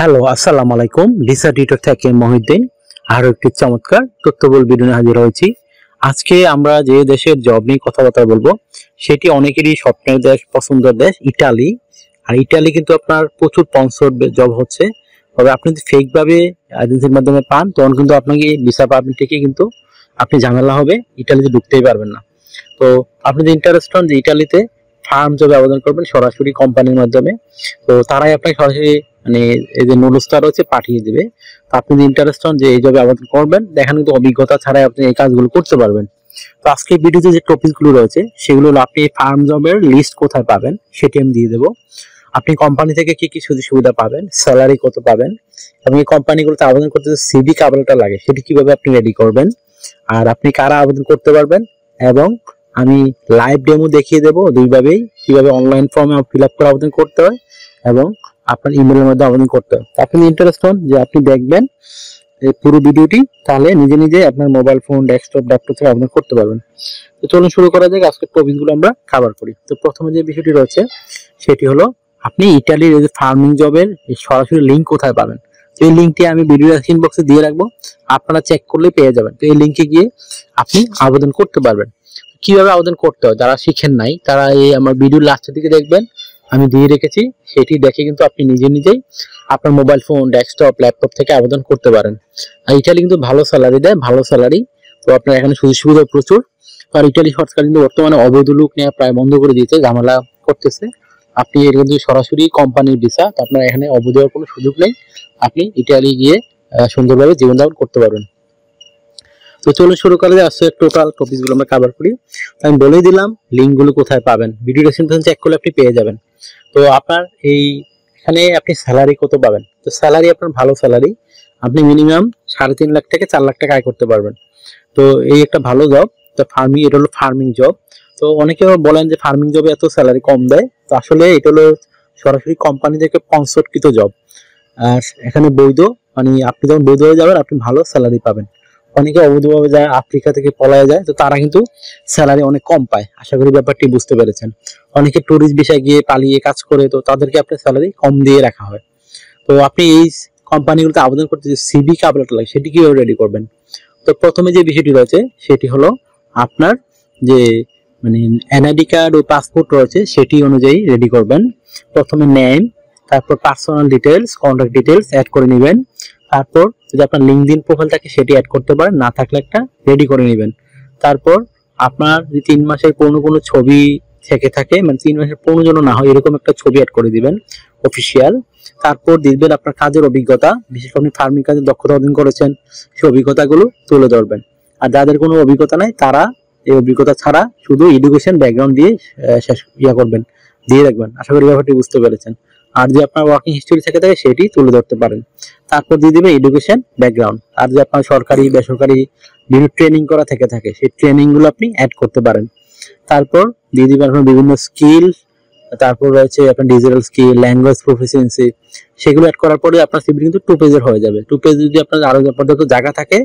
Hello, আসসালামু আলাইকুম। Visa tutor থেকে মহিউদ্দিন আরো একটি চমৎকার তথ্যবহুল ভিডিও নিয়ে হাজির হয়েছি। আজকে আমরা যে দেশের জব নিয়ে কথাবার্তা বলবো সেটি অনেকেরই স্বপ্নের দেশ, পছন্দের দেশ ইটালি। আর ইটালি কিন্তু আপনার প্রচুর স্পন্সর জব হচ্ছে। তবে আপনি যদি ফেক ভাবে এজেন্সির মাধ্যমে পান তখন কিন্তু আপনাকে ভিসা পারমিট থেকে কিন্তু আপনি ঝামেলা হবে, ইটালিতে ঢুকতেই পারবেন না। তো আপনি যদি ইন্টারেস্ট হন যে ইটালিতে ফার্ম জবে আবেদন করবেন সরাসরি কোম্পানির মাধ্যমে, তো তারাই আপনাকে সরাসরি মানে এই যে নুডলসটা রয়েছে পাঠিয়ে দিবে। তো আপনি যদি ইন্টারেস্ট হন যে এই জবে আবেদন করবেন, দেখেন কিন্তু অভিজ্ঞতা ছাড়াই আপনি এই কাজগুলো করতে পারবেন। তো আজকে ভিডিওতে যে টপিকগুলো রয়েছে সেগুলো হলো আপনি ফার্ম জবের লিস্ট কোথায় পাবেন সেটি আমি দিয়ে দেবো। আপনি কোম্পানি থেকে কি কি সুযোগ সুবিধা পাবেন, স্যালারি কত পাবেন, এবং এই কোম্পানিগুলোতে আবেদন করতে যে সিভি কাভারটা লাগে সেটি কিভাবে আপনি রেডি করবেন, আর আপনি কারা আবেদন করতে পারবেন, এবং আমি লাইভ ডেমো দেখিয়ে দেবো দুইভাবেই কিভাবে অনলাইন ফর্মে ফিল আপ করে আবেদন করতে হয় এবং আপনার ইমেলের মধ্যে আবেদন করতে হয়। আপনি ইন্টারেস্ট হন যে আপনি দেখবেন এই পুরো ভিডিওটি, তাহলে নিজে নিজে আপনার মোবাইল ফোন, ডেস্কটপ, ল্যাপটপ থেকে আবেদন করতে পারবেন। তো চলুন শুরু করা যাক, আজকের টপিকগুলো আমরা কভার করি। তো প্রথমে যে বিষয়টি রয়েছে সেটি হলো আপনি ইটালির যে ফার্মিং জবের সরাসরি লিঙ্ক কোথায় পাবেন। তো এই লিঙ্কটি আমি ভিডিও ডেসক্রিপশন বক্সে দিয়ে রাখবো, আপনারা চেক করলে পেয়ে যাবেন। তো এই লিঙ্কে গিয়ে আপনি আবেদন করতে পারবেন। কিভাবে আবেদন করতে হয় যারা শিখেন নাই তারা এই আমার ভিডিওর লাস্টের দিকে দেখবেন, আমি দিয়ে রেখেছি, সেটি দেখে কিন্তু আপনি নিজে নিজেই আপনার মোবাইল ফোন, ডেস্কটপ, ল্যাপটপ থেকে আবেদন করতে পারেন। আর ইটালি কিন্তু ভালো স্যালারি দেয়, ভালো স্যালারি। তো আপনার এখানে সুযোগ সুবিধা প্রচুর। আর ইটালি সরকার কিন্তু বর্তমানে অবৈধ লোক নেওয়া প্রায় বন্ধ করে দিয়েছে, ঝামেলা করতেছে। আপনি এর কিন্তু সরাসরি কোম্পানির ভিসা, তো আপনার এখানে অবৈধ হওয়ার কোনো সুযোগ নেই। আপনি ইটালি গিয়ে সুন্দরভাবে জীবনযাপন করতে পারবেন। তো চলুন শুরু করা যায়। আসলে টোটাল টপিকগুলো আমরা কভার করি। আমি বলেই দিলাম লিঙ্কগুলো কোথায় পাবেন, ভিডিও ডেসক্রিপশন চেক করলে আপনি পেয়ে যাবেন। তো আপনার এই এখানে আপনি স্যালারি কত পাবেন। তো স্যালারি আপনার ভালো স্যালারি, আপনি মিনিমাম 3.5 লাখ থেকে 4 লাখ টাকা আয় করতে পারবেন। তো এই একটা ভালো জব। তো ফার্মিং, এটা হলো ফার্মিং জব। তো অনেকে বলেন যে ফার্মিং জবে এত স্যালারি কম দেয়, তো আসলে এটা হলো সরাসরি কোম্পানি থেকে স্পন্সরকৃত জব। আর এখানে বৈধ, মানে আপনি যখন বৈধ হয়ে যাবেন আপনি ভালো স্যালারি পাবেন। অনেকে অবৈধভাবে যায়, আফ্রিকা থেকে পলায় যায়, তো তারা কিন্তু স্যালারি অনেক কম পায়। আশা করি ব্যাপারটি বুঝতে পেরেছেন। অনেকে ট্যুরিস্ট ভিসায় গিয়ে পালিয়ে কাজ করে, তো তাদেরকে আপনার স্যালারি কম দিয়ে রাখা হয়। তো আপনি এই কোম্পানিগুলোতে আবেদন করতে যে সিভি কাভারটা লাগে সেটি কিভাবে রেডি করবেন। তো প্রথমে যে বিষয়টি রয়েছে সেটি হলো আপনার যে মানে এনআইডি কার্ড ও পাসপোর্ট রয়েছে সেটি অনুযায়ী রেডি করবেন। প্রথমে নেম, তারপর personal details, contact details add করে নেবেন। তারপর যদি আপনার লিঙ্কডইন প্রোফাইল থাকে সেটি অ্যাড করতে পারেন, না থাকলে একটা রেডি করে নেবেন। তারপর আপনার যদি 3 মাসের কোনো ছবি থেকে থাকে, মানে 3 মাসের জন্য না হয় এরকম একটা ছবি অ্যাড করে দিবেন অফিসিয়াল। তারপর দিবেন আপনার কাজের অভিজ্ঞতা, বিশেষ করে আপনি ফার্মিং কাজে দক্ষতা অর্জন করেছেন সেই অভিজ্ঞতাগুলো তুলে ধরবেন। আর যাদের কোনো অভিজ্ঞতা নাই তারা এই অভিজ্ঞতা ছাড়া শুধু এডুকেশন ব্যাকগ্রাউন্ড দিয়ে শেষ করবেন, দিয়ে রাখবেন। আশা করি ব্যাপারটি বুঝতে পেরেছেন। আর যে আপনার ওয়ার্কিং হিস্টরি থেকে থাকে সেটি তুলে ধরতে পারেন। তারপর দিয়ে দিবেন এডুকেশন ব্যাকগ্রাউন্ড। আর যে আপনার সরকারি বেসরকারি বিভিন্ন ট্রেনিং করা থেকে থাকে সেই ট্রেনিং গুলো আপনি অ্যাড করতে পারেন। তারপর দিয়ে দিবেন আপনার বিভিন্ন স্কিল, তারপর রয়েছে আপনার ডিজিটাল স্কিল, ল্যাঙ্গুয়েজ প্রফিসিয়েন্সি, সেগুলো অ্যাড করার পরে আপনার সিভি কিন্তু 2 পেজের হয়ে যাবে। 2 পেজ যদি আপনার আরো পর্যাপ্ত জায়গা থাকে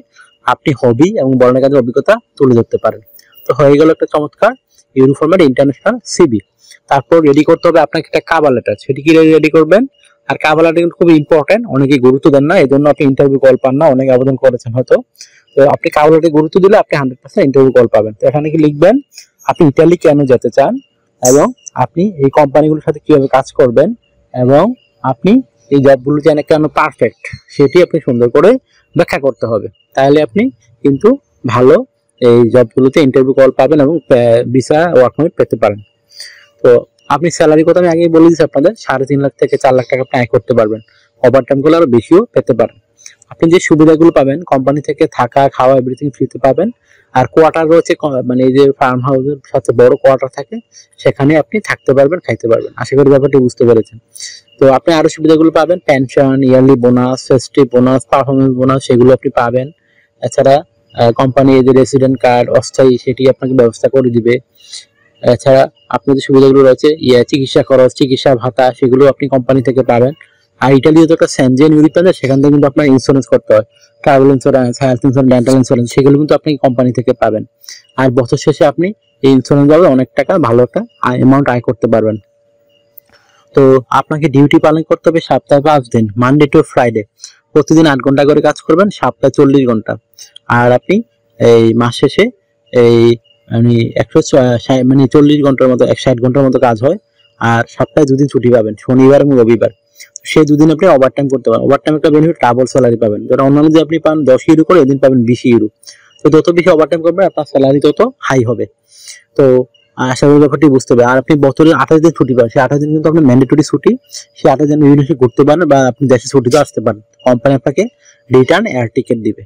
আপনি হবি এবং বর্ণনা কাজের অভিজ্ঞতা তুলে ধরতে পারেন। তো হয়ে গেল একটা চমৎকার ইউনিফর্মের ইন্টারন্যাশনাল সিভি। তারপর রেডি করতে হবে আপনাকে একটা কভার লেটার, সেটি কি রেডি করবেন। আর কভার লেটার কিন্তু খুব ইম্পর্টেন্ট, অনেকে গুরুত্ব দেন না, এই জন্য আপনি ইন্টারভিউ কল পান না, অনেকে আবেদন করেছেন হয়তো। তো আপনি কভার লেটারে গুরুত্ব দিলে আপনি 100% ইন্টারভিউ কল পাবেন। তো এখানে কি লিখবেন, আপনি ইতালি কেন যেতে চান, এবং আপনি এই কোম্পানিগুলোর সাথে কিভাবে কাজ করবেন, এবং আপনি এই জবগুলো কেন পারফেক্ট সেটি আপনি সুন্দর করে ব্যাখ্যা করতে হবে। তাহলে আপনি কিন্তু ভালো এই জবগুলোতে ইন্টারভিউ কল পাবেন এবং ভিসা ওয়ার্ক পারমিট পেতে পারেন। তো আপনি স্যালারি কথা আমি আগেই বলে দিচ্ছি আপনাদের, 3.5 লাখ থেকে 4 লাখ টাকা আপনি আয় করতে পারবেন। ওভার টাইম গুলো আরো বেশিও পেতে পারেন। আপনি যে সুবিধাগুলো পাবেন কোম্পানি থেকে, থাকা খাওয়া এভরিথিং ফ্রিতে পাবেন। আর কোয়ার্টার রয়েছে, মানে এই যে ফার্ম হাউসের সাথে বড় কোয়ার্টার থাকে, সেখানে আপনি থাকতে পারবেন, খাইতে পারবেন। আশা করি ব্যাপারটি বুঝতে পেরেছেন। তো আপনি আরো সুবিধাগুলো পাবেন, pension, yearly bonus, festive bonus, performance bonus, সেগুলো আপনি পাবেন। এছাড়া কোম্পানি এই যে রেসিডেন্ট কার্ড অস্থায়ী সেটি আপনাকে ব্যবস্থা করে দিবে। এছাড়া আপনার যে সুবিধাগুলো রয়েছে চিকিৎসা খরচ, চিকিৎসা ভাতা, সেগুলো আপনি কোম্পানি থেকে পাবেন। আর ইটালিতে তো একটা সেনজেন ইউরোপ আছে, সেখান থেকে কিন্তু আপনার ইন্স্যুরেন্স করতে হয়, travel insurance, health insurance, dental insurance, সেগুলো কিন্তু আপনি কোম্পানি থেকে পাবেন। আর বছর শেষে আপনি এই ইন্স্যুরেন্স ভাবে অনেক টাকা ভালো একটা অ্যামাউন্ট আয় করতে পারবেন। তো আপনাকে ডিউটি পালন করতে হবে সপ্তাহে 5 দিন, মানডে টু ফ্রাইডে। প্রতিদিন 8 ঘন্টা করে কাজ করবেন, সপ্তাহে 40 ঘন্টা। আর আপনি এই মাস শেষে এই মানে 40 ঘন্টার মতো 60 ঘন্টার মতো কাজ হয়। আর সপ্তাহে 2 দিন ছুটি পাবেন, শনিবার এবং রবিবার। সেই 2 দিন আপনি ওভার টাইম করতে পারেন। ওভার টাইম একটা বেনিফিট, ডাবল স্যালারি পাবেন। যেটা অন্যান্য যে আপনি পান 10 ইউরো করে, এদিন পাবেন 20 ইউরো। তো যত বেশি ওভার টাইম করবেন আপনার স্যালারি তত হাই হবে। তো আশা করি ব্যাপারটি বুঝতে হবে। আর আপনি বছরে 28 দিন ছুটি পান, সেই 28 দিন কিন্তু আপনার ম্যান্ডেটরি ছুটি। সেই 28 দিন বিভিন্ন দেশে ঘুরতে পারেন বা আপনি দেশে ছুটিতে আসতে পারেন। কোম্পানি আপনাকে রিটার্ন এয়ার টিকেট দিবে।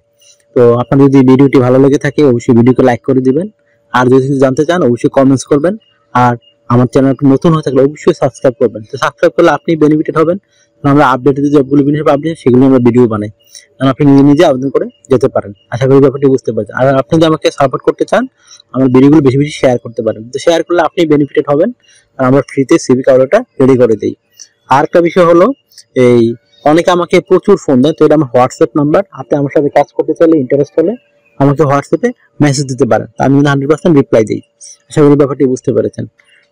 তো আপনার যদি ভিডিওটি ভালো লেগে থাকে অবশ্যই ভিডিওকে লাইক করে দিবেন। আর যদি কিছু জানতে চান অবশ্যই কমেন্টস করবেন। আর আমার চ্যানেল নতুন হয়ে থাকলে অবশ্যই সাবস্ক্রাইব করবেন। তো সাবস্ক্রাইব করলে আপনি বেনিফিটেড হবেন। কারণ আমরা আপডেটেড যে জবগুলো বিশেষ আপডেট সেগুলো আমরা ভিডিও বানাই। কারণ আপনি নিজে নিজে আবেদন করে যেতে পারেন। আশা করি ব্যাপারটি বুঝতে পারছেন। আর আপনি যদি আমাকে সাপোর্ট করতে চান আমার ভিডিওগুলো বেশি বেশি শেয়ার করতে পারেন। তো শেয়ার করলে আপনি বেনিফিটেড হবেন। আর আমরা ফ্রিতে সিভি কার্ডটা রেডি করে দিই। আর একটা বিষয় হলো এই অনেকে আমাকে প্রচুর ফোন দেয়, তো এটা আমার হোয়াটসঅ্যাপ নাম্বার। আপনি আমার সাথে কাজ করতে চাইলে ইন্টারেস্ট হলে আমাকে হোয়াটসঅ্যাপে মেসেজ দিতে পারেন, আমি 100% রিপ্লাই দিই। আশা করি ব্যাপারটি বুঝতে পেরেছেন।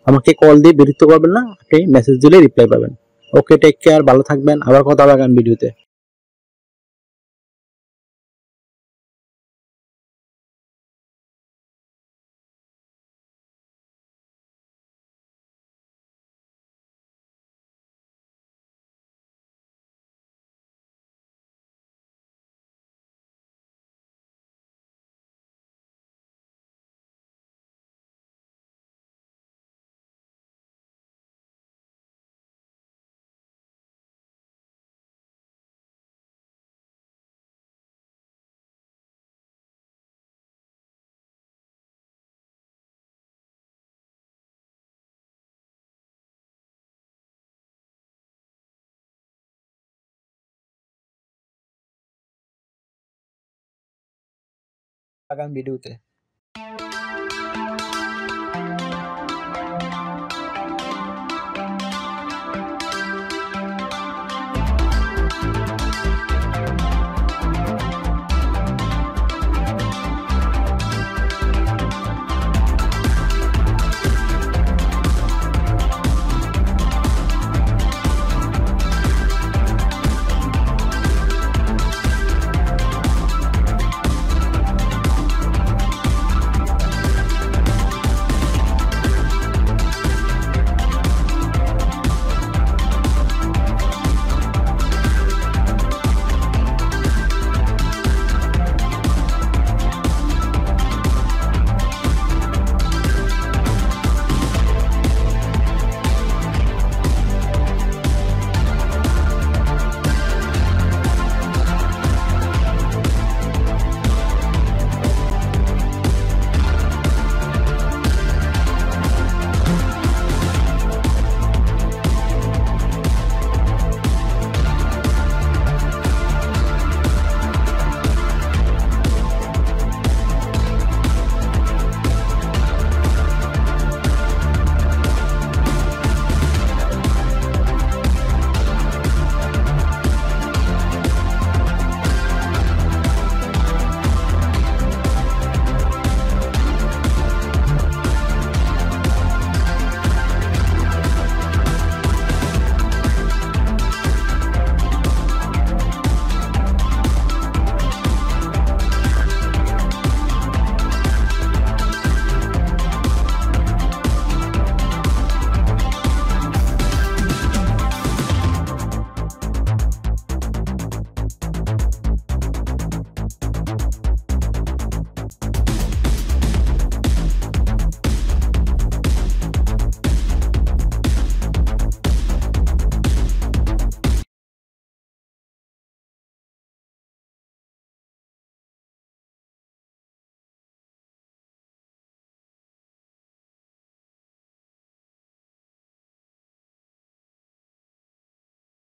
আমাকে কল দিয়ে বিরক্ত করবেন না, আপনি মেসেজ দিলে রিপ্লাই পাবেন। ওকে, টেক কেয়ার, ভালো থাকবেন। আবার কথা হবে আগামী ভিডিওতে। আগামী ভিডিওতে।